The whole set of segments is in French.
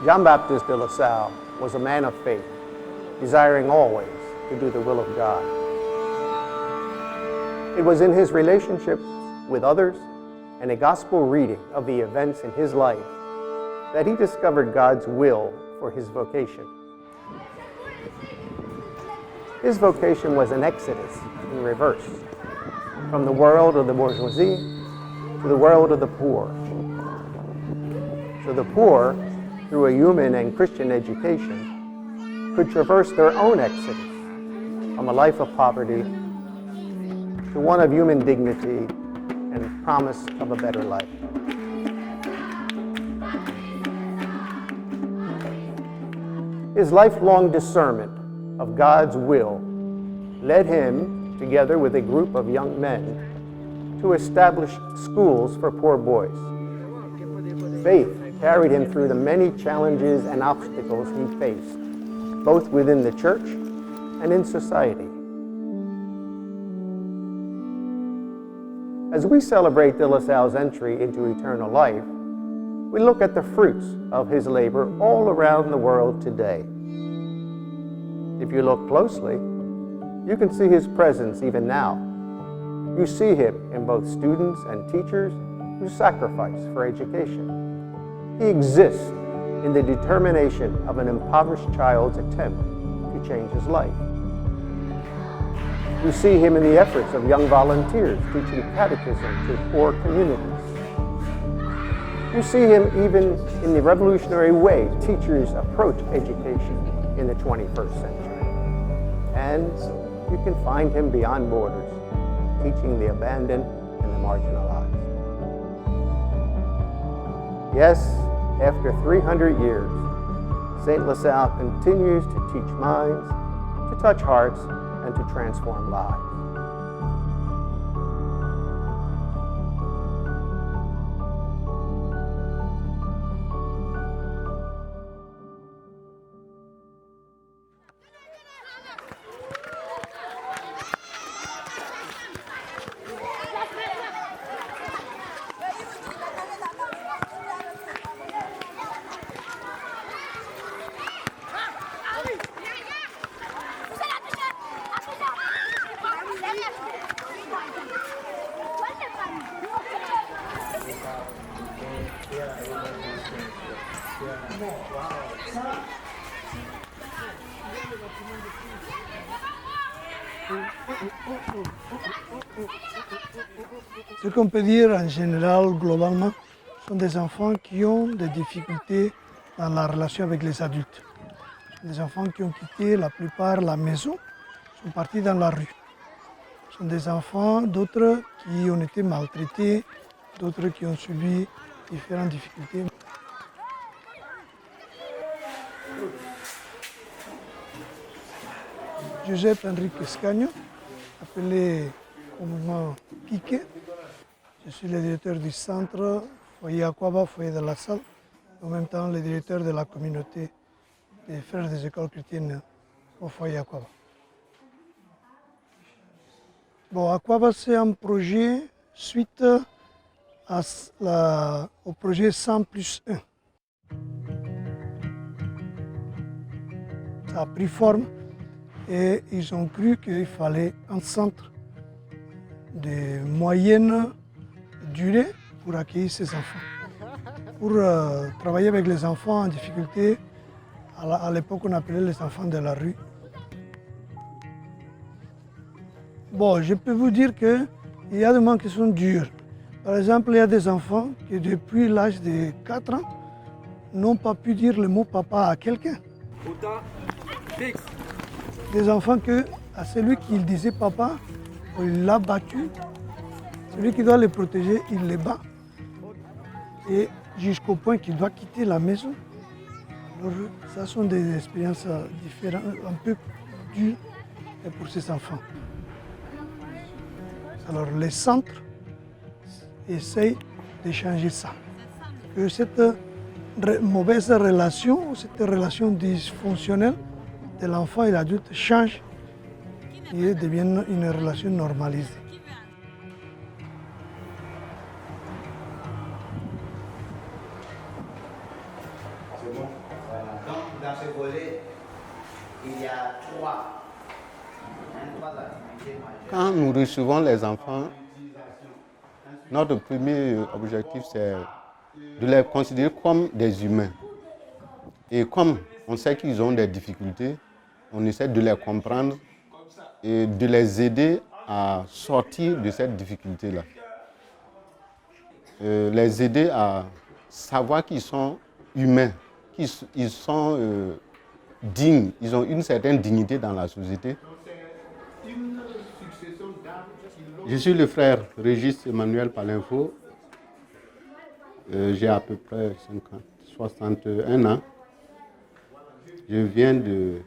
Jean-Baptiste de La Salle was a man of faith, desiring always to do the will of God. It was in his relationship with others and a gospel reading of the events in his life that he discovered God's will for his vocation. His vocation was an exodus in reverse, from the world of the bourgeoisie to the world of the poor. So the poor, through a human and Christian education, could traverse their own exodus from a life of poverty to one of human dignity and promise of a better life. His lifelong discernment of God's will led him, together with a group of young men, to establish schools for poor boys. Faith carried him through the many challenges and obstacles he faced, both within the church and in society. As we celebrate De La Salle's entry into eternal life, we look at the fruits of his labor all around the world today. If you look closely, you can see his presence even now. You see him in both students and teachers who sacrifice for education. He exists in the determination of an impoverished child's attempt to change his life. You see him in the efforts of young volunteers teaching catechism to poor communities. You see him even in the revolutionary way teachers approach education in the 21st century. And you can find him beyond borders, teaching the abandoned and the marginalized. Yes, after 300 years, St. La Salle continues to teach minds, to touch hearts, and to transform lives. Ce qu'on peut dire en général, globalement, sont des enfants qui ont des difficultés dans la relation avec les adultes. Des enfants qui ont quitté la plupart la maison, sont partis dans la rue. Ce sont des enfants, d'autres qui ont été maltraités, d'autres qui ont subi différentes difficultés. Joseph Enrique Escaño, appelé communément Piqué. Je suis le directeur du centre Foyer Akwaba, Foyer de La Salle, en même temps le directeur de la communauté des frères des écoles chrétiennes au Foyer Akwaba. Bon, Akwaba, c'est un projet suite au projet 100+1. Ça a pris forme et ils ont cru qu'il fallait un centre de moyenne durée pour accueillir ces enfants. Pour travailler avec les enfants en difficulté, à l'époque on appelait les enfants de la rue. Bon, je peux vous dire qu'il y a des moments qui sont durs. Par exemple, il y a des enfants qui depuis l'âge de 4 ans n'ont pas pu dire le mot papa à quelqu'un. Des enfants que à celui qui disait papa, il l'a battu. Celui qui doit les protéger, il les bat. Et jusqu'au point qu'il doit quitter la maison. Alors, ça sont des expériences différentes, un peu dures pour ces enfants. Alors, les centres essayent de changer ça. Que cette mauvaise relation, cette relation dysfonctionnelle de l'enfant et de l'adulte change et devienne une relation normalisée. Donc, dans ce volet, il y a trois activités majeures. Quand nous recevons les enfants, notre premier objectif, c'est de les considérer comme des humains. Et comme on sait qu'ils ont des difficultés, on essaie de les comprendre et de les aider à sortir de cette difficulté-là. Les aider à savoir qu'ils sont humains, qu'ils sont dignes, ils ont une certaine dignité dans la société. Je suis le frère Régis Emmanuel Palinfo. J'ai à peu près 61 ans. Je viens du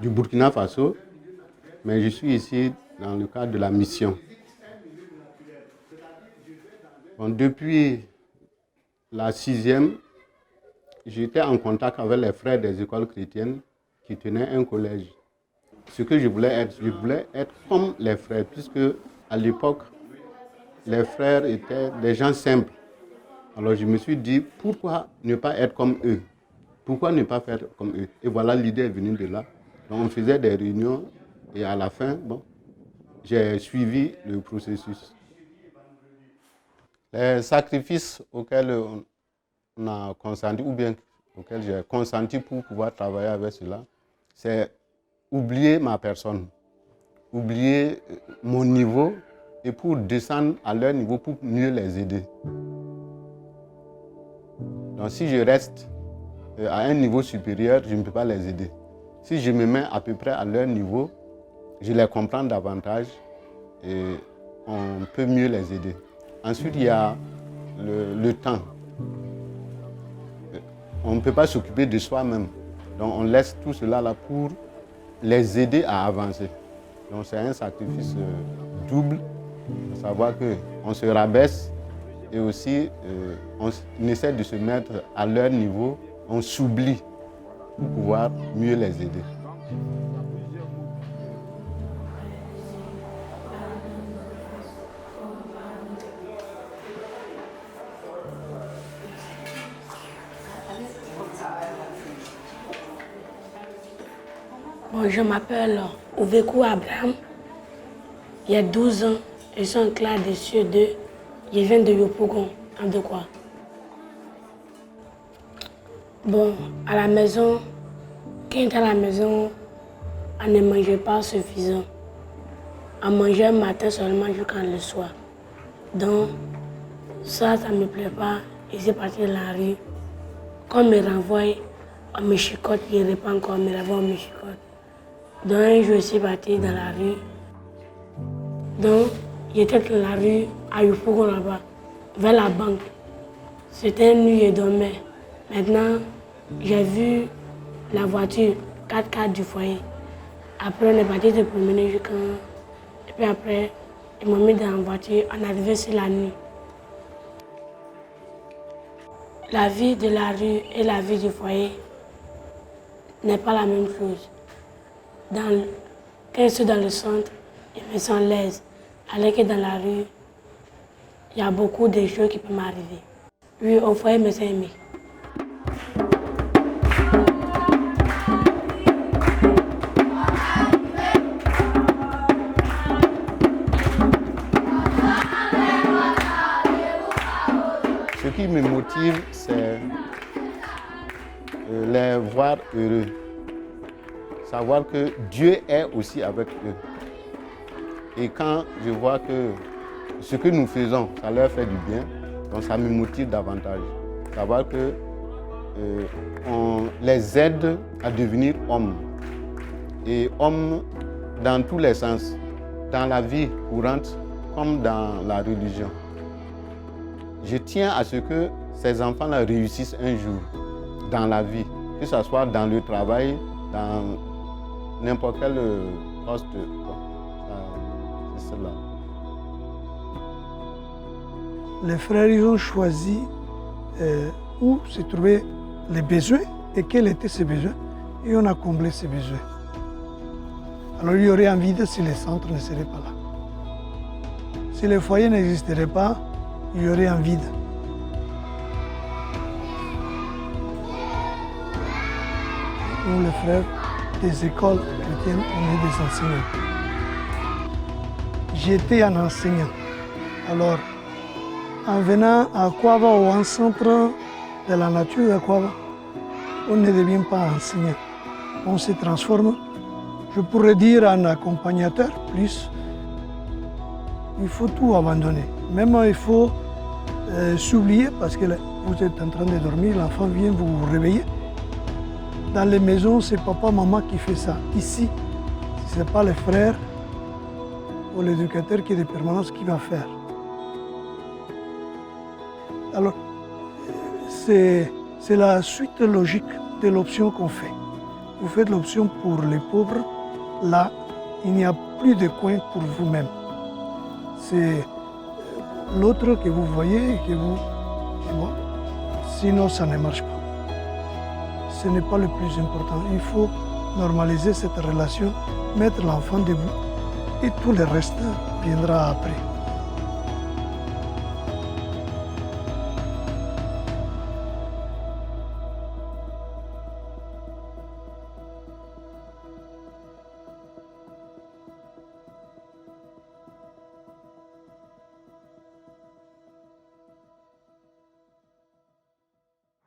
Burkina Faso, mais je suis ici dans le cadre de la mission. Bon, depuis la 6e, j'étais en contact avec les frères des écoles chrétiennes qui tenaient un collège. Ce que je voulais être comme les frères, puisque à l'époque, les frères étaient des gens simples. Alors je me suis dit, pourquoi ne pas être comme eux? Pourquoi ne pas faire comme eux? Et voilà, l'idée est venue de là. Donc on faisait des réunions et à la fin, bon, j'ai suivi le processus. Les sacrifices auxquels on a consenti, ou bien auxquels j'ai consenti pour pouvoir travailler avec cela, c'est oublier ma personne, oublier mon niveau et pour descendre à leur niveau pour mieux les aider. Donc si je reste à un niveau supérieur, je ne peux pas les aider. Si je me mets à peu près à leur niveau, je les comprends davantage et on peut mieux les aider. Ensuite, il y a le temps. On ne peut pas s'occuper de soi-même. Donc on laisse tout cela là pour les aider à avancer. Donc c'est un sacrifice double, à savoir qu'on se rabaisse et aussi on essaie de se mettre à leur niveau, on s'oublie pour pouvoir mieux les aider. Bon, je m'appelle Ouvekou Abraham. Il y a 12 ans, je suis en classe de CE2. Je viens de Yopougon, en Dekwa. Bon, à la maison, quand on est à la maison, on ne mangeait pas suffisant. On mangeait le matin seulement jusqu'à le soir. Donc, ça ne me plaît pas. Et c'est parti dans la rue. Quand on me renvoie, on me chicote, je ne réponds encore, on me renvoie, on me chicote. Donc, un jour, je suis parti dans la rue. Donc, j'étais dans la rue, à Yopougon là-bas, vers la banque. C'était une nuit, je dormais. Maintenant, j'ai vu la voiture 4x4 du foyer. Après, on est parti se promener jusqu'à... Et puis après, ils m'ont mis dans la voiture, on est arrivé sur la nuit. La vie de la rue et la vie du foyer n'est pas la même chose. Quand je suis dans le centre, je me sens à l'aise. Alors que dans la rue, il y a beaucoup de choses qui peuvent m'arriver. Oui, au foyer, je me sens aimé. Ce qui me motive, c'est les voir heureux. Savoir que Dieu est aussi avec eux. Et quand je vois que ce que nous faisons, ça leur fait du bien, donc ça me motive davantage. Savoir que on les aide à devenir hommes. Et hommes dans tous les sens, dans la vie courante comme dans la religion. Je tiens à ce que ces enfants-là réussissent un jour dans la vie, que ce soit dans le travail, dans n'importe quel poste. C'est cela. Les frères, ils ont choisi où se trouvaient les besoins et quels étaient ces besoins. Et on a comblé ces besoins. Alors il y aurait un vide si les centres ne seraient pas là. Si le foyer n'existerait pas, il y aurait un vide. nous les frères des écoles chrétiennes, on est des enseignants. J'étais un enseignant. Alors, en venant à Kwaba ou en centre de la nature de Kwaba, on ne devient pas enseignant. On se transforme, je pourrais dire, en accompagnateur plus. Il faut tout abandonner. Même il faut s'oublier parce que vous êtes en train de dormir, l'enfant vient vous réveiller. Dans les maisons, c'est papa, maman qui fait ça. Ici, ce n'est pas les frères ou l'éducateur qui est de permanence qui va faire. Alors, c'est la suite logique de l'option qu'on fait. Vous faites l'option pour les pauvres, là, il n'y a plus de coin pour vous-même. C'est l'autre que vous voyez et que vous... Et moi, sinon, ça ne marche pas. Ce n'est pas le plus important. Il faut normaliser cette relation, mettre l'enfant debout et tout le reste viendra après.